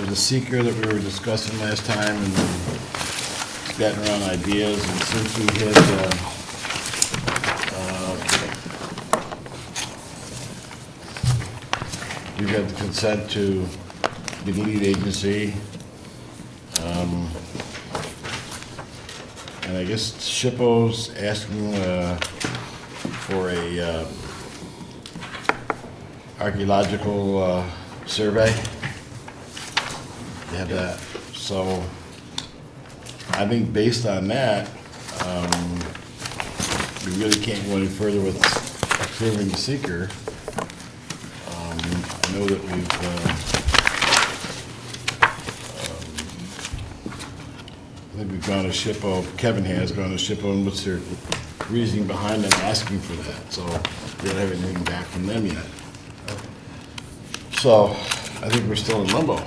there's a seeker that we were discussing last time and batting around ideas, and since we had, we've got the consent to be the lead agency, and I guess SHPO's asking for a archaeological survey. They have that. So I think based on that, we really can't go any further with approving the seeker. I know that I think we've gone to SHPO, Kevin has gone to SHPO, and what's their reasoning behind them asking for that. So we don't have anything back from them yet. So I think we're still in limbo,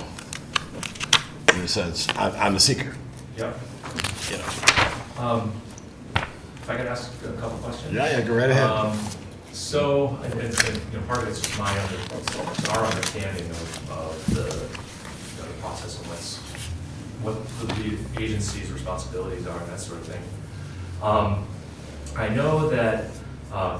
in a sense, on the seeker. Yep. You know. If I could ask a couple questions? Yeah, go right ahead. So, and part of it's just our understanding of the process and what the agency's responsibilities are and that sort of thing. I know that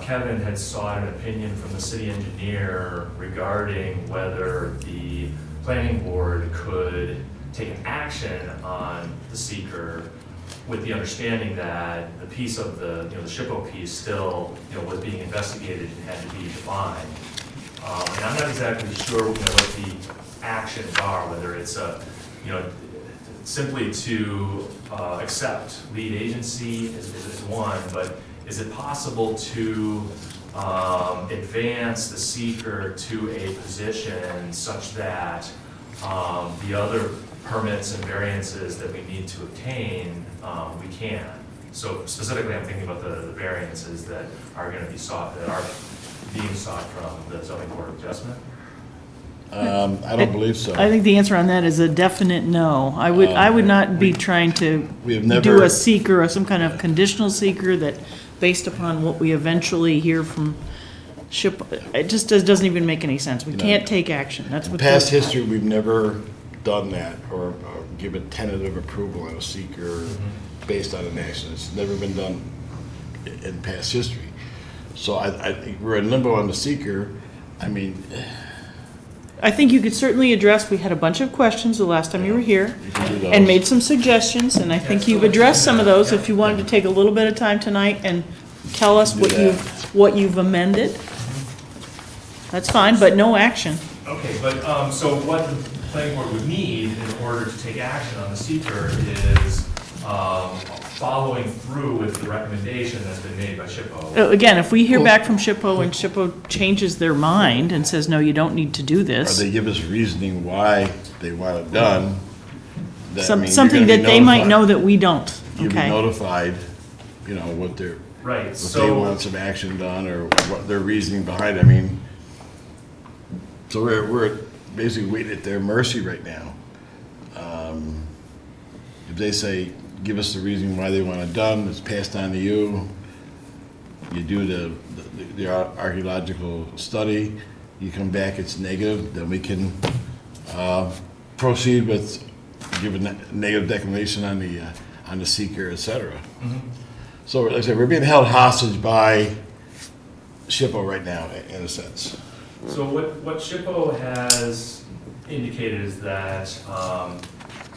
Kevin had sought an opinion from the city engineer regarding whether the planning board could take an action on the seeker with the understanding that the piece of the SHPO piece still, was being investigated and had to be defined. And I'm not exactly sure, what the actions are, whether it's simply to accept lead agency is one, but is it possible to advance the seeker to a position such that the other permits and variances that we need to obtain, we can? So specifically, I'm thinking about the variances that are going to be sought, that are being sought from the zoning board of adjustment. I don't believe so. I think the answer on that is a definite no. I would not be trying to do a seeker or some kind of conditional seeker that, based upon what we eventually hear from SHPO, it just doesn't even make any sense. We can't take action. That's what past history, we've never done that or give a tentative approval on a seeker based on an action. It's never been done in past history. So I think we're in limbo on the seeker. I mean, I think you could certainly address, we had a bunch of questions the last time you were here you can do those. and made some suggestions, and I think you've addressed some of those. If you wanted to take a little bit of time tonight and tell us what you've amended, that's fine, but no action. Okay, but so what the planning board would need in order to take action on the seeker is following through with the recommendation that's been made by SHPO. Again, if we hear back from SHPO and SHPO changes their mind and says, no, you don't need to do Or this, they give us reasoning why they want it done. That means you're something gonna be that they might notified. know that we don't, You'll be okay? notified, what they're, Right, if they so, want some action done or what their reasoning behind it. I mean, so we're basically waiting at their mercy right now. If they say, give us the reason why they want it done, it's passed on to you, you do the archaeological study, you come back, it's negative, then we can proceed with giving a negative declaration on the seeker, et cetera. So like I said, we're being held hostage by SHPO right now, in a sense. so what SHPO has indicated is that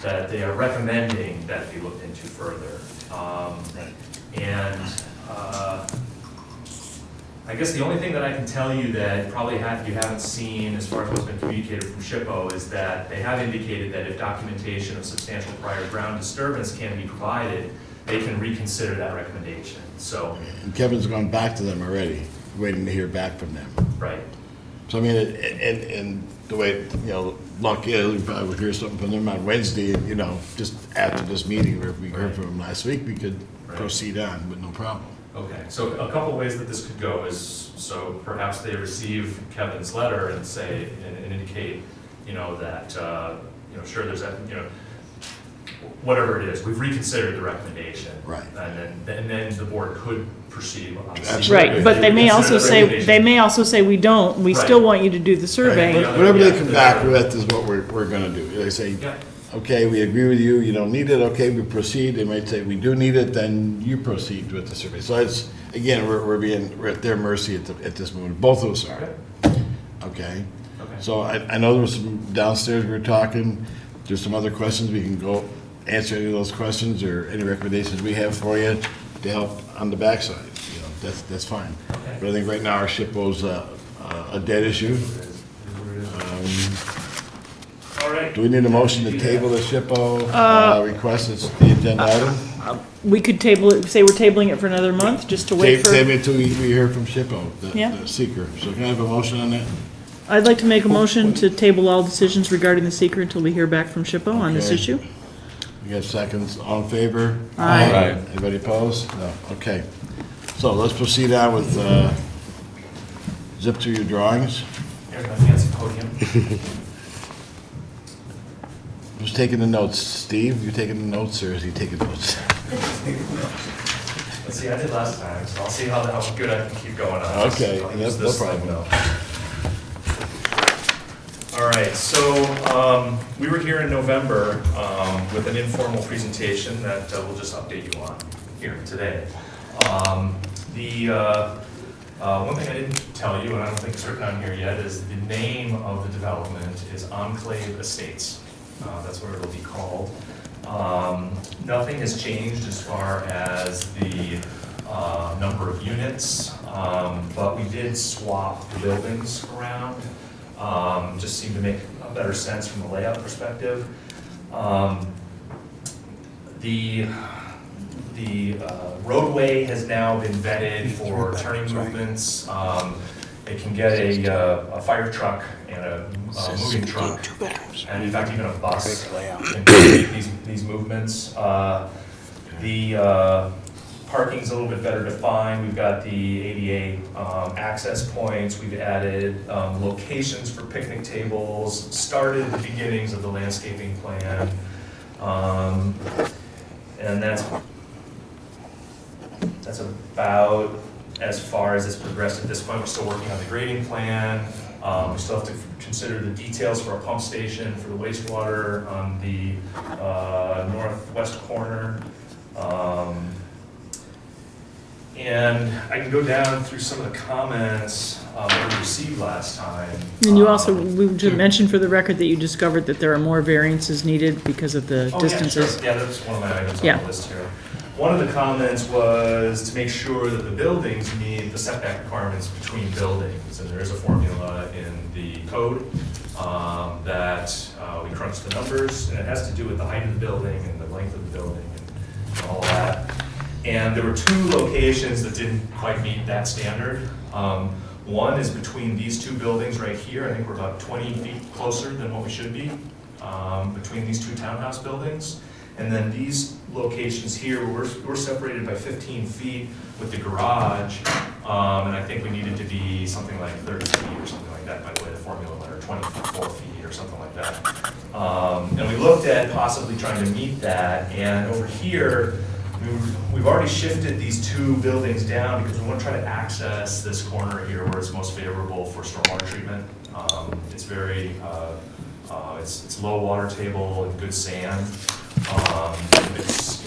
that they are recommending that be looked into further. Right. And I guess the only thing that I can tell you that probably you haven't seen as far as what's been communicated from SHPO is that they have indicated that if documentation of substantial prior ground disturbance can be provided, they can reconsider that recommendation. So, And Kevin's gone back to them already, waiting to hear back from them. right. So I mean, and the way, luck is, we probably would hear something from them on Wednesday, and, just after this meeting, or if we heard from them last week, we could proceed on with no problem. Okay, so a couple ways that this could go is, so perhaps they receive Kevin's letter and say, and indicate, that, sure, there's that, whatever it is, we've reconsidered the recommendation. Right. And then the board could proceed on the Absolutely. Right, but they may also say, we don't, we still Right. want you to do the survey. Right. Whatever they come back with is what we're gonna do. They say, Yeah. okay, we agree with you, you don't need it, okay, we proceed. They might say, we do need it, then you proceed with the survey. So it's, again, we're at their mercy at this moment. Both of us are, okay? Okay. So I know there was some downstairs we were talking, there's some other questions, we can go answer any of those questions or any recommendations we have for you to help on the backside, you know, that's fine. Okay. But I think right now our SHPO's a dead issue. All right. Do we need a motion to table the SHPO request, it's the agenda item? We could table it, say we're tabling it for another month, just to wait for, Table it until we hear from SHPO, Yeah. the seeker. So can I have a motion on that? I'd like to make a motion to table all decisions regarding the seeker until we hear back from SHPO on this Okay. issue. We got seconds, all in favor? Aye. Aye. Anybody opposed? No, okay. So let's proceed on with, zip through your drawings. Here's my fancy podium. Who's taking the notes? Steve, you taking the notes, or is he taking notes? Let's see, I did last time, so I'll see how good I can keep going on this. Okay, I'll no use this problem. thing, though. All right, so we were here in November with an informal presentation that we'll just update you on here today. One thing I didn't tell you, and I don't think it's written on here yet, is the name of the development is Enclave Estates. That's what it'll be called. Nothing has changed as far as the number of units, but we did swap the buildings around. Just seemed to make a better sense from a layout perspective. The roadway has now been vetted for turning movements. It can get a fire truck and a moving truck, and in fact even a bus can make these movements. The parking's a little bit better defined. We've got the ADA access points. We've added locations for picnic tables, started the beginnings of the landscaping plan. And that's about as far as it's progressed at this point. We're still working on the grading plan. We still have to consider the details for a pump station for the wastewater on the northwest corner. And I can go down through some of the comments that we received last time. And you also, we should mention for the record that you discovered that there are more variances needed because of the distances. Yeah, that's one of my items on Yeah. the list here. One of the comments was to make sure that the buildings meet the setback requirements between buildings. And there is a formula in the code that we crunched the numbers, and it has to do with the height of the building and the length of the building and all that. And there were two locations that didn't quite meet that standard. One is between these two buildings right here. I think we're about 20 feet closer than what we should be between these two townhouse buildings. And then these locations here, we're separated by 15 feet with the garage. And I think we needed to be something like 30 feet or something like that by the way the formula went, or 24 feet or something like that. And we looked at possibly trying to meet that. And over here, we've already shifted these two buildings down because we want to try to access this corner here where it's most favorable for stormwater treatment. It's very, it's low water table and good sand. It's,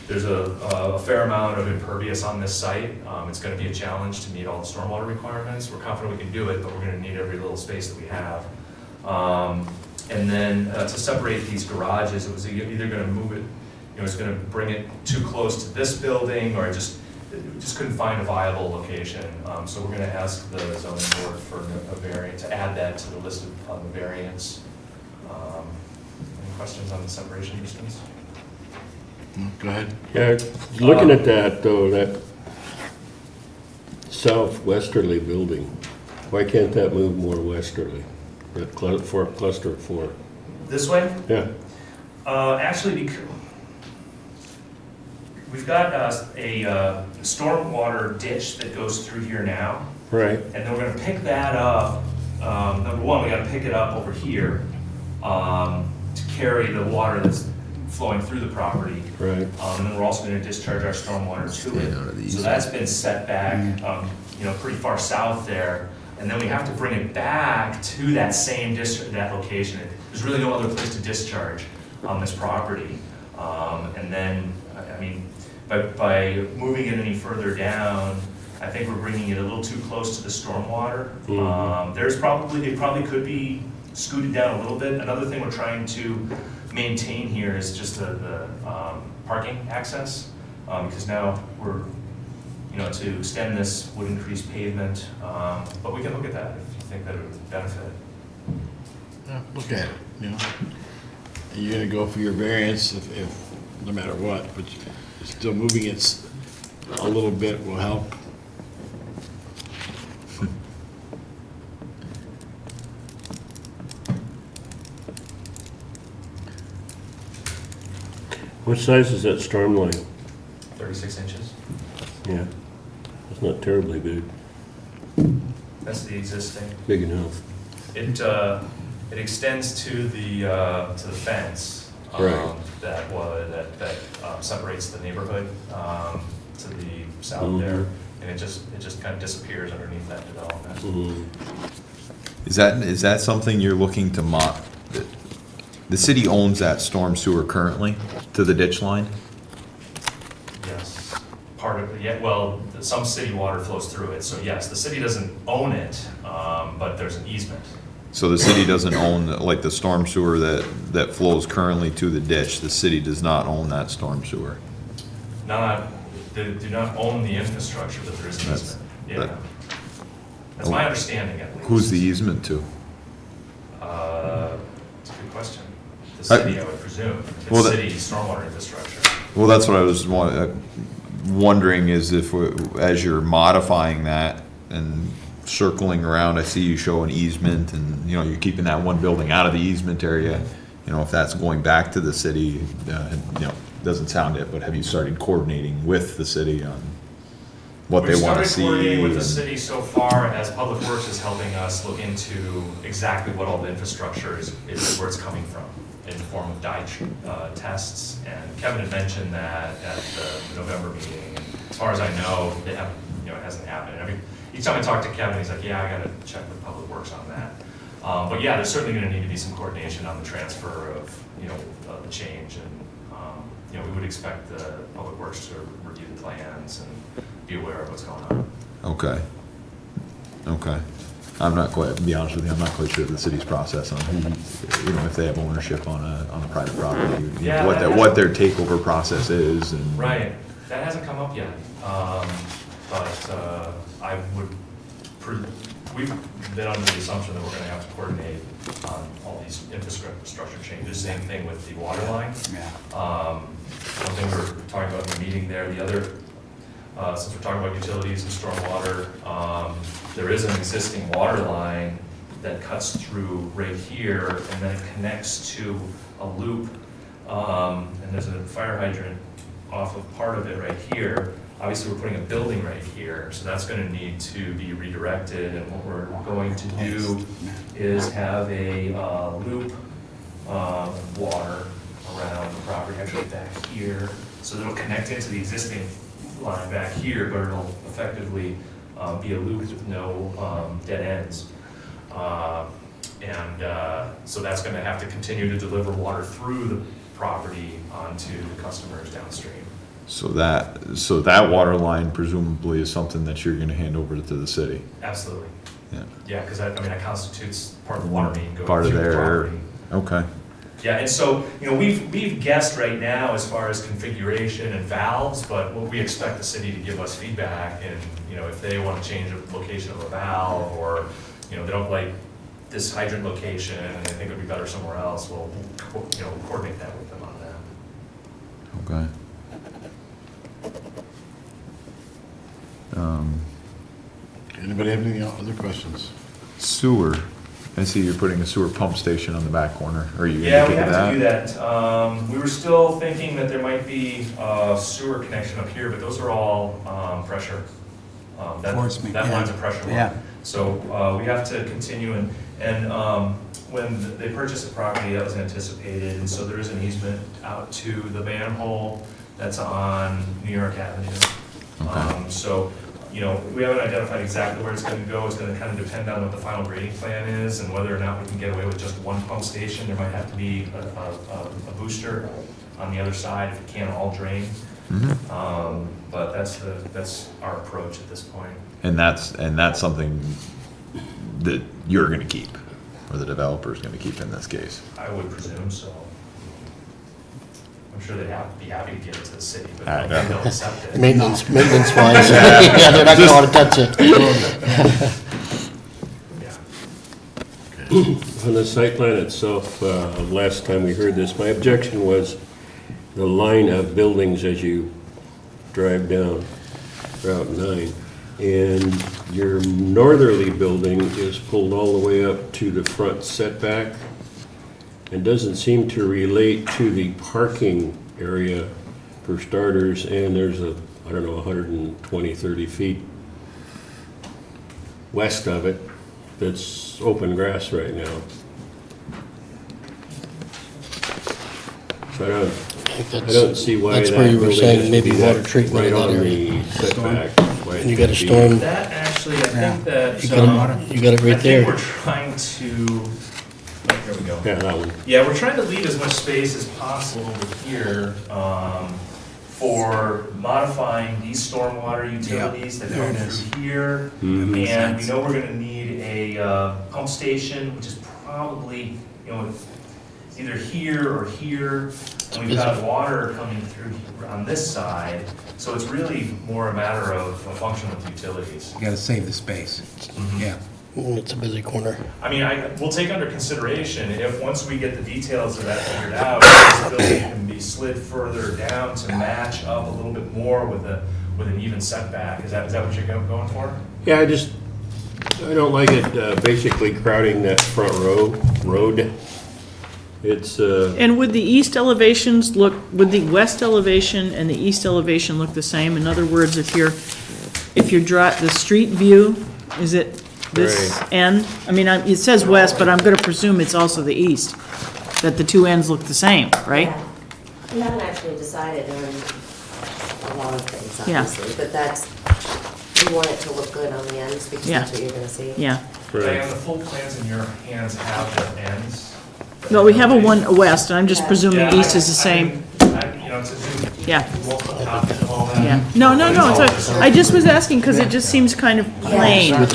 there's a fair amount of impervious on this site. It's going to be a challenge to meet all the stormwater requirements. We're confident we can do it, but we're going to need every little space that we have. And then to separate these garages, it was either going to move it, it's going to bring it too close to this building, or just couldn't find a viable location. So we're going to ask the zoning board for a variance, to add that to the list of the variance. Any questions on the separation distance? Go ahead. Yeah, looking at that though, that southwesterly building, why can't that move more westerly? That for cluster of four. This way? Yeah. Actually, we've got a stormwater ditch that goes through here now. Right. And then we're gonna pick that up. Number one, we gotta pick it up over here to carry the water that's flowing through the property. Right. And then we're also gonna discharge our stormwater to Staying out of the it. So easement. that's been set back, pretty far south there. And then we have to bring it back to that same that location. There's really no other place to discharge on this property. And then, by moving it any further down, I think we're bringing it a little too close to the stormwater. It probably could be scooted down a little bit. Another thing we're trying to maintain here is just the parking access, because now we're, to extend this would increase pavement, but we can look at that if you think that it would benefit. Yeah, look at it, You're gonna go for your variance if no matter what, but still moving it a little bit will help. What size is that storm line? 36 inches. Yeah, it's not terribly big. That's the existing. Big enough. It extends to the fence. Right. That separates the neighborhood to the south there, and it just kind of disappears underneath that development. Mm-hmm. Is that something you're looking to the city owns that storm sewer currently to the ditch line? Yes, part of it. Yeah. Well, some city water flows through it, so yes, the city doesn't own it, but there's an easement. So the city doesn't own, like the storm sewer that flows currently to the ditch, the city does not own that storm sewer? They do not own the infrastructure, but there is an That's- easement. Yeah. That's my understanding, at least. Who's the easement to? It's a good question. The city, I would presume. Well, It's city stormwater infrastructure. Well, that's what I was wondering is if, as you're modifying that and circling around, I see you show an easement and, you're keeping that one building out of the easement area. If that's going back to the city, doesn't sound it, but have you started coordinating with the city on what they want to see? We've started coordinating with the and- city so far as Public Works is helping us look into exactly what all the infrastructure is where it's coming from in the form of dye tests. And Kevin had mentioned that at the November meeting. And as far as I know, they haven't, it hasn't happened. Each time I talk to Kevin, he's like, yeah, I gotta check with Public Works on that. But yeah, there's certainly gonna need to be some coordination on the transfer of, the change. And, we would expect the Public Works to review the plans and be aware of what's going on. Okay. I'm not quite, to be honest with you, I'm not quite sure of the city's process on who, if they have ownership on a private property. Yeah, What their takeover process is and. Right, that hasn't come up yet, but I would, we've been under the assumption that we're gonna have to coordinate on all these infrastructure changes, same thing with the water line. Yeah. One thing we were talking about in the meeting there, the other, since we're talking about utilities and stormwater, there is an existing water line that cuts through right here, and then it connects to a loop, and there's a fire hydrant off of part of it right here. Obviously, we're putting a building right here, so that's gonna need to be redirected, and what we're going to do is have a loop water around the property, actually back here, so it'll connect into the existing line back here, but it'll effectively be a loop with no dead ends. So that's gonna have to continue to deliver water through the property onto the customers downstream. So that water line presumably is something that you're gonna hand over to the city? Absolutely. Yeah. Yeah, because that constitutes part of the water main going Part of through the their, property. okay. Yeah, and so, we've guessed right now as far as configuration and valves, but what we expect the city to give us feedback and, if they want to change the location of a valve or, they don't like this hydrant location and they think it would be better somewhere else, we'll coordinate that with them on that. Okay. Anybody have any other questions? Sewer, I see you're putting a sewer pump station on the back corner, are you Yeah, gonna we get have to do that? that. We were still thinking that there might be a sewer connection up here, but those are all pressure. Force main, That yeah. line's a pressure line. Yeah. So we have to continue and when they purchased the property, that was anticipated, and so there is an easement out to the manhole that's on New York Avenue. So, you know, we haven't identified exactly where it's gonna go. It's gonna kind of depend on what the final grading plan is and whether or not we can get away with just one pump station. There might have to be a booster on the other side if it can't all drain. But that's our approach at this point. And that's something that you're gonna keep, or the developer's gonna keep in this case. I would presume so. I'm sure they'd be happy to give it to the city, but I I don't think they'll accept it. Maintenance wise, yeah, they're not gonna wanna touch it. Yeah. On the site plan itself, last time we heard this, my objection was the line of buildings as you drive down Route 9. And your northerly building is pulled all the way up to the front setback and doesn't seem to relate to the parking area for starters, and there's I don't know, 120, 30 feet west of it that's open grass right now. So I don't see why That's that where you were building saying has to maybe be water that treatment right in that on area. the setback. Why it And you got a can't be- storm, That actually, I think that. you got it I right think there. we're trying to, oh, here we go. Yeah, that one. Yeah, we're trying to leave as much space as possible over here for modifying these stormwater utilities that come through here. Mhm. And we know we're gonna need a pump station, which is probably, you know, either here or here. And we've got water coming through here on this side, so it's really more a matter of a function with utilities. You gotta save the space, yeah. It's a busy corner. I mean, we'll take under consideration, if, once we get the details of that figured out, this building can be slid further down to match up a little bit more with an even setback. Is that what you're going for? Yeah, I don't like it basically crowding that front road. It's, And would the east elevations would the west elevation and the east elevation look the same? In other words, if you're the street view, is it this Right. end? I mean, it says west, but I'm gonna presume it's also the east, that the two ends look the same, right? Yeah. We haven't actually decided on a lot of things, Yeah. obviously, but we want it to look good on the ends because Yeah. that's what you're gonna see. Yeah. Diane, the full plans in your hands have the ends. No, we have a west, and I'm just presuming Yeah, east is the same. You know, to do Yeah. multiple copies of all that. Yeah. No, it's I just was asking, because it just seems kind of plain. Yeah. Reminds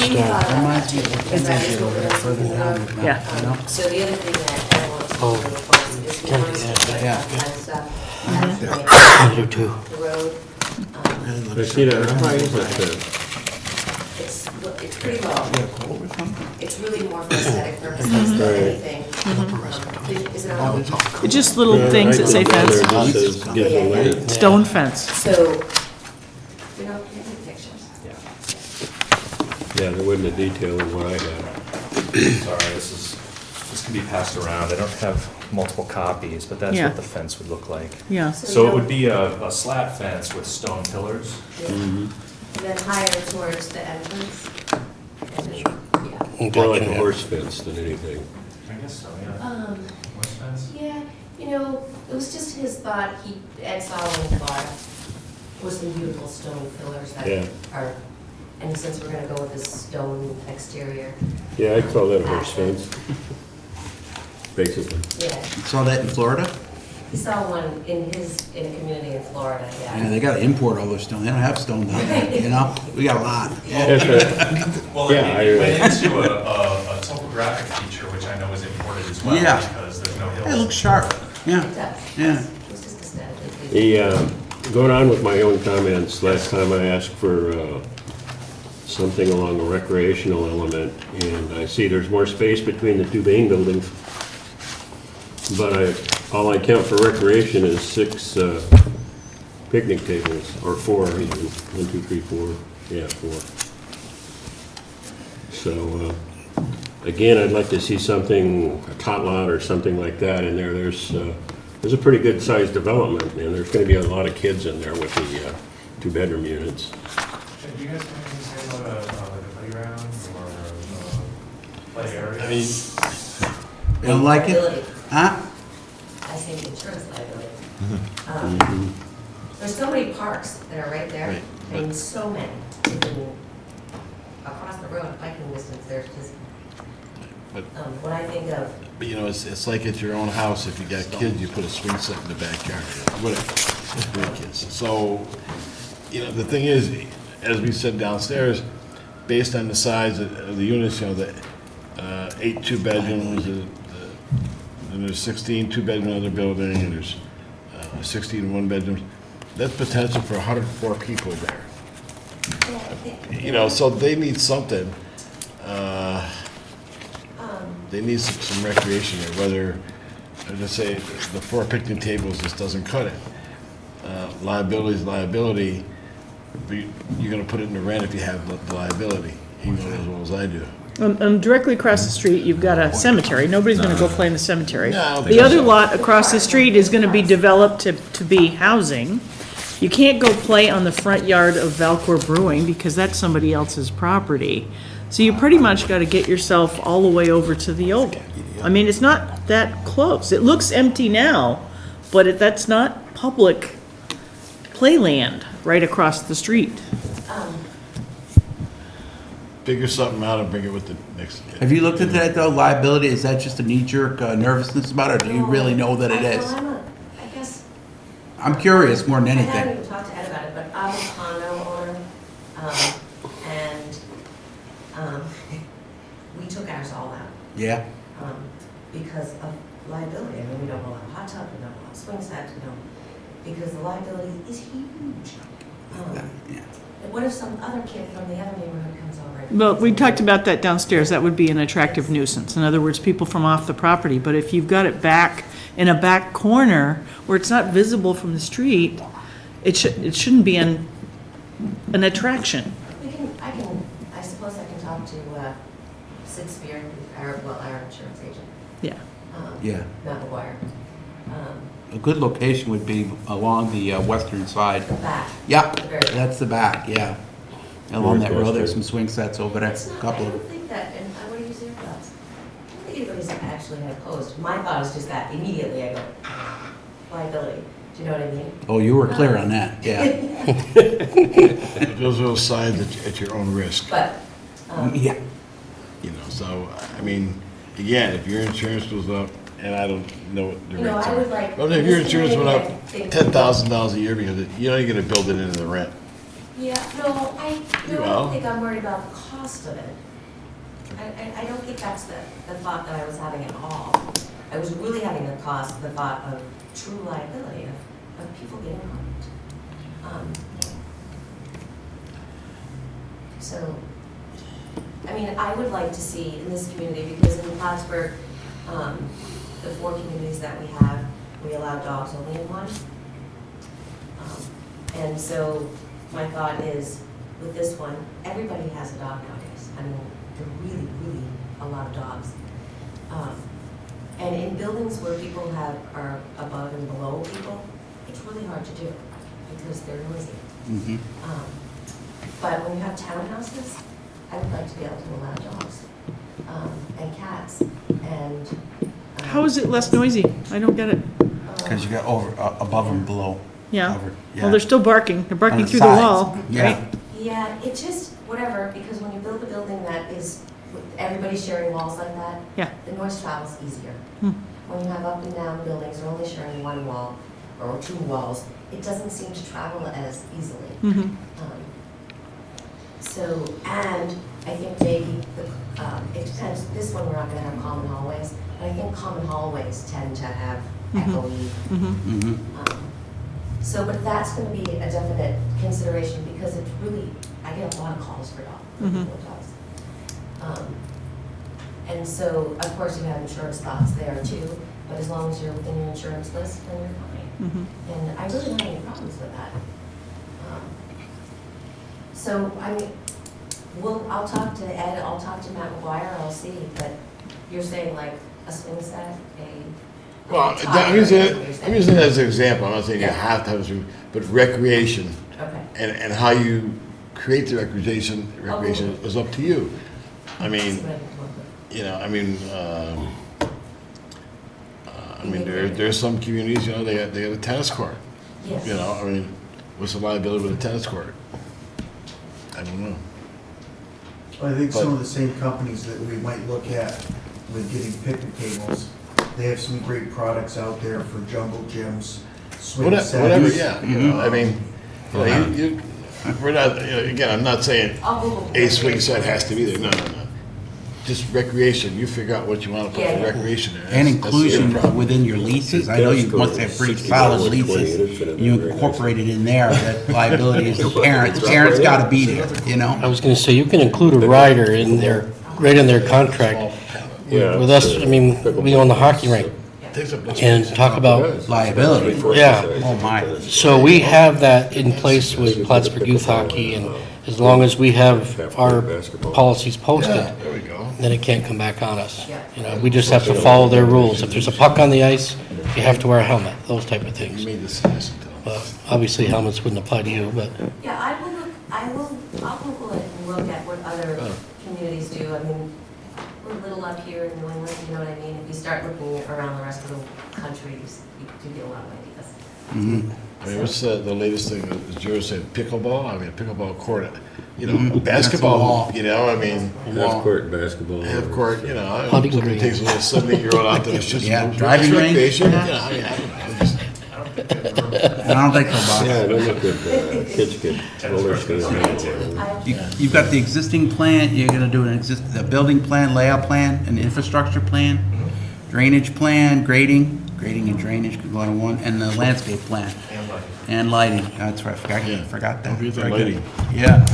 me of the Because that is fences what over we're there further thinking down. of. Yeah. So the other thing that I want to do in the process is we want to put Yeah. that kind of stuff at the I do too. road. I see that, why is that? It's pretty low. It's really more for aesthetic purposes than anything. Is it on? It's just little things that say fence, It just says, gives a length. stone fence. So, you know, take pictures. Yeah, there wasn't a detail in what I had. Sorry, this can be passed around. I don't have multiple copies, but that's Yeah. what the fence would look like. Yeah. So it would be a slat fence with stone pillars. Yeah. And then higher towards the entrance. And then, yeah. More like a horse fence than anything. I guess so, yeah. Horse fence? Yeah, you know, it was just his thought, Ed Solomon thought, was some beautiful stone pillars Yeah. that are, and since we're gonna go with this stone exterior, Yeah, I'd call that a horse fence. Basically. yeah. Saw that in Florida? He saw one in a community in Florida, Yeah, yeah. they gotta import all their stone, they don't have stone down there, you know? We got a lot. Well, Yeah, it I- went into a topographic feature, which I know is imported as well, Yeah. because there's no hills. It looks sharp, yeah, It does. yeah. It was just aesthetically. Going on with my own comments, last time I asked for something along a recreational element, and I see there's more space between the two main buildings. But all I count for recreation is 6 picnic tables, or 4 even. 1, 2, 3, 4. Yeah, 4. So, again, I'd like to see something, a tot lot or something like that in there. There's a pretty good sized development, and there's gonna be a lot of kids in there with the 2-bedroom units. Do you guys have anything to say about like a playground or play area? I mean, You don't like it? Liability. Huh? I say the insurance liability. Mm-hmm. There's so many parks that are right there, Right. I mean, so many. Even across the road, biking distance, there's just, But- when I think of, But, you know, it's like at your own house, if you got kids, you put a swing set in the backyard, whatever, for the kids. So, you know, the thing is, as we said downstairs, based on the size of the units, you know, the 8 two-bedrooms, and there's 16 two-bedroom in other building, and there's 16 one-bedrooms, that's potential for 104 people there. yeah, I think. You know, so they need something. They need some recreation there, whether, I just say, the 4 picnic tables just doesn't cut it. Liability is liability, but you're gonna put it in the rent if you have the liability. You know as well as I do. Directly across the street, you've got a cemetery. Nobody's gonna go play in the cemetery. No, I don't The think other so. lot across the street is gonna be developed to be housing. You can't go play on the front yard of Valcour Brewing because that's somebody else's property. So you pretty much gotta get yourself all the way over to the oval. I mean, it's not that close. It looks empty now, but that's not public playland right across the street. Figure something out and bring it with the next. Have you looked at that though, liability? Is that just a knee-jerk nervousness about it, or do you really know that it is? Well, I guess, I'm curious more than I haven't anything. even talked to Ed about it, but I'm a condo owner, and, we took ours all out, Yeah? because of liability. I mean, we don't allow hot tub, we don't allow swing sets, we don't, because the liability is huge. Yeah. And what if some other kid from the other neighborhood comes over? and- Well, we talked about that downstairs. That would be an attractive nuisance. In other words, people from off the property. But if you've got it back in a back corner where it's not visible from the street, it shouldn't be an attraction. I suppose I can talk to, Sid Spear, our insurance agent, Yeah. Yeah. Matt McGuire. A good location would be along the western side. The back. Yeah, The very back. that's the back, yeah. Along that road, there's some swing sets over there, It's a not, I couple of don't them. think that, and I want to use your thoughts. I don't think anybody's actually had opposed. My thought is just that immediately I go, liability. Do you know what I mean? Oh, you were clear on that, yeah. Those are those signs at your own risk, But, Yeah, you know, so, I mean, again, if your insurance goes up, and I don't know what the You know, rates I are. would like- But if your this insurance went community, up I think- $10,000 a year because you know you're gonna build it into the rent. yeah, no, I Well- don't think I'm worried about the cost of it. I don't think that's the thought that I was having at all. I was really having the thought of true liability, of people getting harmed. So, I mean, I would like to see in this community, because in Plattsburgh, the 4 communities that we have, we allow dogs only in one. And so my thought is, with this one, everybody has a dog nowadays. I mean, there are really, really a lot of dogs. And in buildings where people are above and below people, it's really hard to do because they're noisy. mhm. But when you have townhouses, I would like to be able to allow dogs and cats and. How is it less noisy? I don't get it. Because you got above and below. Yeah. covered, Well, they're still barking. They're barking On the through the sides, wall, yeah. right? Yeah, it just, whatever, because when you build a building that is, with everybody sharing walls like that, Yeah. the noise travels easier. Hmm. When you have up and down buildings, or only sharing one wall or 2 walls, it doesn't seem to travel as easily. Mhm. So, and I think maybe, it depends, this one we're not gonna have common hallways, but I think common hallways tend to have echoey. Mhm. Mhm. So, but that's gonna be a definite consideration, because it's really, I get a lot of calls for Mhm. dogs. And so, of course, you have insurance thoughts there too, but as long as you're within your insurance list, then you're fine. Mhm. And I really don't have any problems with that. So, I mean, I'll talk to Ed, I'll talk to Matt McGuire, I'll see, but you're saying like a swing set, a. Well, tire, I'm using it, you're saying. I'm using it as an example, I'm not saying you Yeah. have to have a swing, but recreation Okay, and how you create the recreation is up to you. I see mean, what I can come up with. you know, I mean, I mean, there's some communities, you know, they have a tennis court. Yes. You know, I mean, what's the liability with a tennis court? I don't know. I think some of the same companies that we might look at with getting picnic tables, they have some great products out there for jungle gyms, swing sets. Whatever, yeah, you know, I mean, you know, we're not, you know, again, I'm not saying I'll Google a swing set has to be there, no. Just recreation, you figure out what you want to put for recreation there. And That's the inclusion problem. within your leases, I know you must have pretty solid leases. You incorporate it in there, that liability is the parents gotta be there, you know? I was gonna say, you can include a rider in there, right in their contract. Yeah. With us, I mean, we own the hockey rink, Takes up the and space. talk about, Liability. yeah. Oh, my. So we have that in place with Plattsburgh Youth Hockey, and as long as we have our policies posted, Yeah, there we go. then it can't come back on us. You know, we just have to follow their rules. If there's a puck on the ice, you have to wear a helmet, those type of You things. made this listen to them. But obviously helmets wouldn't apply to you, but Yeah, I'll Google it and look at what other communities do. I mean, we're a little up here in New England, you know what I mean? If you start looking around the rest of the country, you do get a lot of ideas. I mean, what's the latest thing, as Joe said, pickleball? I mean, pickleball court, you know, basketball, you know, I mean, Half-court basketball. half court, you know, Putting somebody green. takes a little 70-year-old out there, it's just. Yeah, driving range. recreation, you know, I mean, I don't know, just- I don't think so, Bob. Yeah, those look good, kids get roller skating. You've got the existing plan, you're gonna do the building plan, layout plan, an infrastructure plan, drainage plan, grading and drainage could go on one, and the landscape plan, and lighting, that's right, I forgot that. Don't forget the Very good. lighting. Yeah.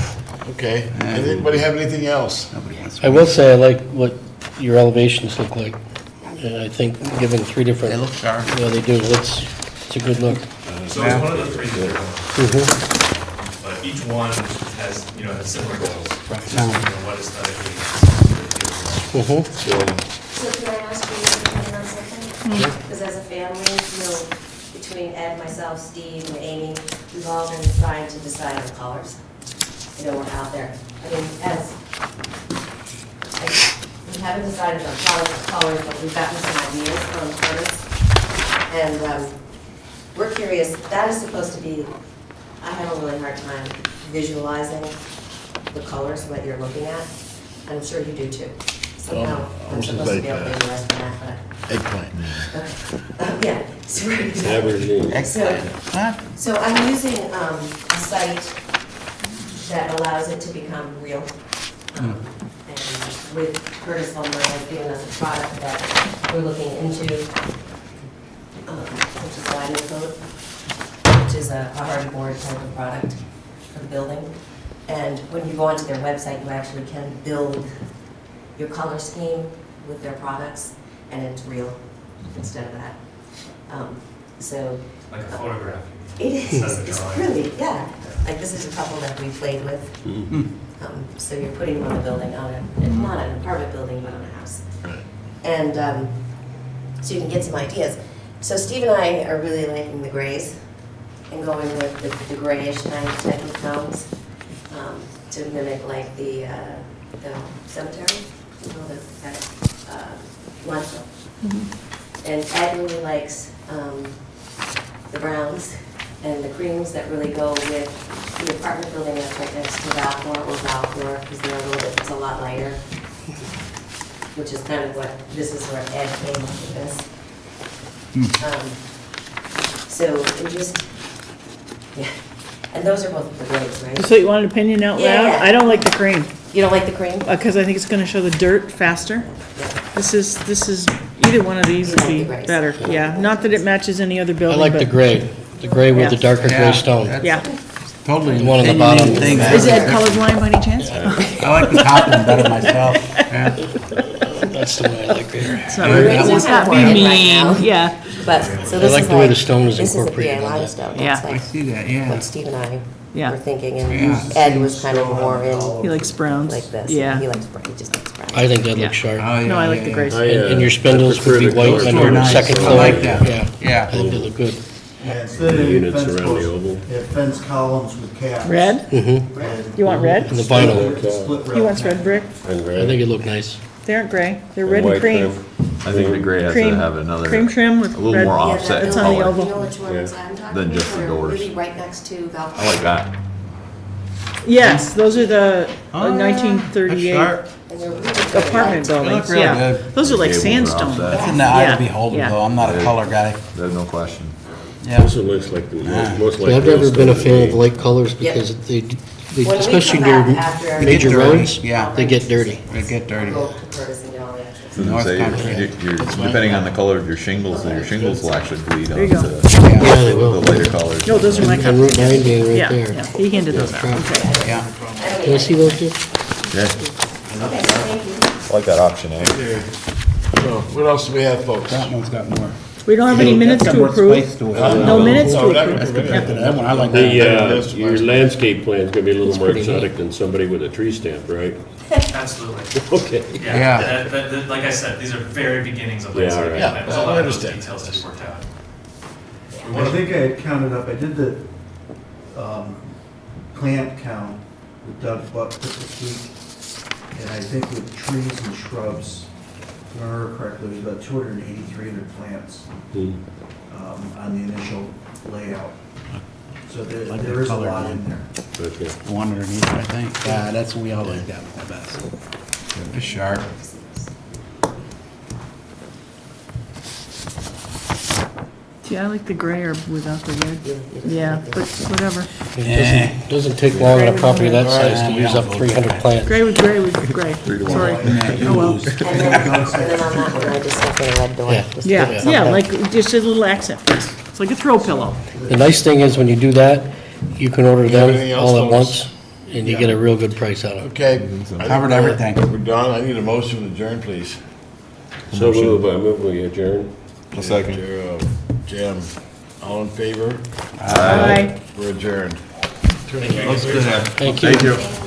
Okay, anybody have anything else? Nobody wants I to. will say I like what your elevations look like. And I think given three different. They look sharp. Yeah, they do. It's a good look. So it's one of the three that are going, but each one has, you know, has similar goals. Just, you know, what aesthetically is. So can I ask you to comment on something? Because as a family, you know, between Ed, myself, Steve, and Amy, we've all been trying to decide on colors. You know, we're out there. I mean, we haven't decided on colors, but we've gotten some ideas from artists. And we're curious, that is supposed to be, I have a really hard time visualizing the colors, what you're looking at. I'm sure you do too. Somehow, I'm Which is supposed to be like, able to do the rest of that, but. Eggplant. Yeah, so, Aberdeen. so I'm using a site that allows it to become real. And with Curtis Lumber has given us a product that we're looking into, which is Diamond Coat, which is a hardy board type of product for the building. And when you go onto their website, you actually can build your color scheme with their products, and it's real instead of that. So Like a photograph. it is, Instead of it's drawing. really, yeah. Like this is a couple that we played with. So you're putting them on a building, not an apartment building, but on a house. Right. And so you can get some ideas. So Steve and I are really liking the grays and going with the grayish type of tones to mimic like the cemetery, you know, that limestone. And Ed really likes the browns and the creams that really go with the apartment building that's right next to Valcor, because they're it's a lot lighter, which is kind of what, this is where Ed came up with this. So it just, yeah, and those are both the grays, right? So you want an opinion out Yeah, loud? yeah. I don't like the cream, You don't like the cream? because I think it's gonna show the dirt faster. This is, either one of these would be better, yeah. Not that it matches any other I building, like the but, gray with the Yeah. darker gray stone. yeah. Totally. The one on the bottom. Thing. Is Ed colorblind by any chance? I like the top one better myself. Yeah. That's the one I like there. It's not, Maybe it's let's not not be working right mean, now. yeah. But, so this like is the way the stone is this incorporated is the on PA that. limestone. Yeah. That's I like see that, yeah. what Steve and I Yeah. were thinking, and Yeah. Ed was kind of more in He likes browns. like this. Yeah. He likes brown, he just likes brown. I think that Yeah. looks sharp. Oh, yeah, No, I like yeah, the yeah. grays. And your spindles would be prefer the white color. on Those are your nice. second I floor. like that. Yeah, Yeah. I think they look good. Yeah, instead of The having units fence around the posts, oval. they have fence columns with caps. Red? And You want red? And the vinyl. split He wants rail red brick? And I think it looked nice. They aren't gray, they're red and white cream. I think the gray has to Cream- have another, Cream trim with a little red. more Yeah, offset It's in on the color. oval. You know which ones I'm talking Than just the about? doors. Really right next to Valpo. I like that. Yes, those are the Oh, yeah. 1938 That's sharp. And they're really good. apartment They look buildings, real yeah. good. Those are like Gables are sandstone. offset. That's in the eye Yeah, of the beholder, yeah. though. I'm not a color guy. There's no question. Yeah. Also looks like the most See, like. I've never been a fan of the light colors Yep. because they, When we especially come near back after our- major They get dirty, roads, yeah. they get dirty. They get dirty. Go to Curtis and get all the extras. Doesn't North say, Country. depending on the color of your shingles will actually bleed There you onto go. Yeah, they will. the lighter colors. No, those are my And Route copies. 9 being right Yeah, there. yeah, he handed those out, okay. Yeah. Can I see those, Jim? Yeah, Okay, thank you. I like that option, eh? So, what else do we have, folks? That one's got more. We don't have any minutes Got to more approve. spice to it. No minutes No, to we're not gonna approve. approve any of That one, I like The, that. your landscape plan's gonna be a little more pretty neat. exotic than somebody with a tree stamp, right? Absolutely. Okay. Yeah, Yeah. like I said, these are very beginnings of Yeah, landscaping. right. Yeah, There's a I lot of those understand. details to be worked out. We I wanna- think I had counted up, I did the, plant count with Doug Buck this week. And I think with trees and shrubs, if I remember correctly, it was about 280, 300 plants, Hmm. on the initial layout. So Like there the is a color lot one. in there. Okay. One underneath, I think. Yeah, that's, we all like that one the best. It's sharp. See, I like the gray or without the red. Yeah, but whatever. It doesn't take long on a property that size to use up 300 plants. Gray with gray with gray. Sorry. Yeah, Oh, well. you lose. And then on that one, I just stuck in a red door. Yeah. Just Yeah, put yeah, something. like just a little accent piece. It's like a throw pillow. The nice thing is when you do that, you can order You have anything them else, all at folks? once and you get a real good price out of it. Okay. I think Covered we're- everything. We're done. I need a motion to adjourn, please. So I move we adjourn. A second. Jim, all in favor? Aye. We're adjourned. Looks good. Thank you. Thank you.